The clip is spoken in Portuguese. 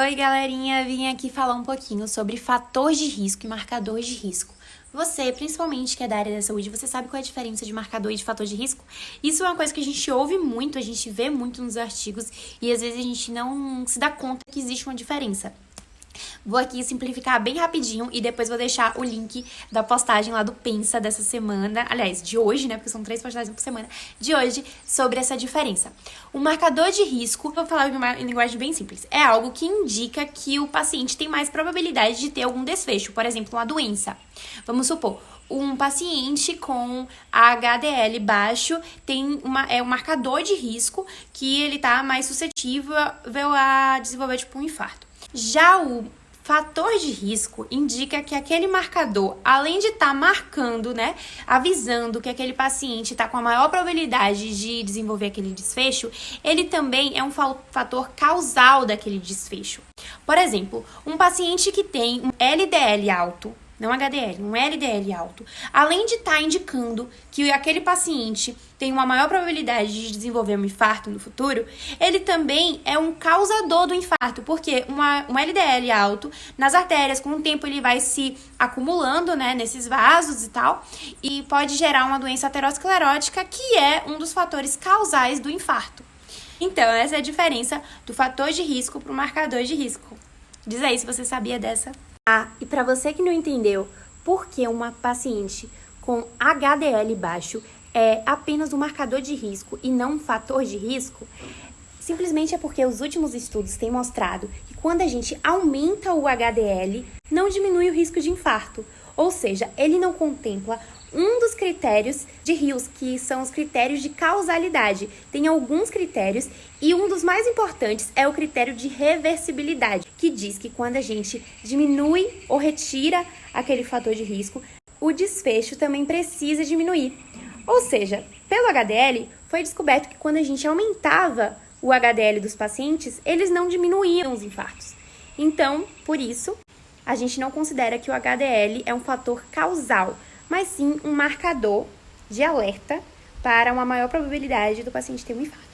Oi, galerinha! Vim aqui falar um pouquinho sobre fator de risco e marcador de risco. Você, principalmente que é da área da saúde, você sabe qual é a diferença de marcador e de fator de risco? Isso é uma coisa que a gente ouve muito, a gente vê muito nos artigos e às vezes a gente não se dá conta que existe uma diferença. Vou aqui simplificar bem rapidinho e depois vou deixar o link da postagem lá do Pensa dessa semana, aliás, de hoje, né, porque são 3 postagens por semana, de hoje, sobre essa diferença. O marcador de risco, vou falar em linguagem bem simples, é algo que indica que o paciente tem mais probabilidade de ter algum desfecho, por exemplo, uma doença. Vamos supor, um paciente com HDL baixo tem um marcador de risco que ele tá mais suscetível a desenvolver, tipo, um infarto. Já o fator de risco indica que aquele marcador, além de estar marcando, né, avisando que aquele paciente está com a maior probabilidade de desenvolver aquele desfecho, ele também é um fator causal daquele desfecho. Por exemplo, um paciente que tem um LDL alto, não HDL, um LDL alto, além de estar indicando que aquele paciente tem uma maior probabilidade de desenvolver um infarto no futuro, ele também é um causador do infarto, porque um LDL alto, nas artérias, com o tempo ele vai se acumulando, né, nesses vasos e tal, e pode gerar uma doença aterosclerótica, que é um dos fatores causais do infarto. Então, essa é a diferença do fator de risco para o marcador de risco. Diz aí se você sabia dessa. E para você que não entendeu por que uma paciente com HDL baixo é apenas um marcador de risco e não um fator de risco, simplesmente é porque os últimos estudos têm mostrado que quando a gente aumenta o HDL, não diminui o risco de infarto. Ou seja, ele não contempla um dos critérios de Rios, que são os critérios de causalidade. Tem alguns critérios e um dos mais importantes é o critério de reversibilidade, que diz que quando a gente diminui ou retira aquele fator de risco, o desfecho também precisa diminuir. Ou seja, pelo HDL, foi descoberto que quando a gente aumentava o HDL dos pacientes, eles não diminuíam os infartos. Então, por isso, a gente não considera que o HDL é um fator causal, mas sim um marcador de alerta para uma maior probabilidade do paciente ter um infarto.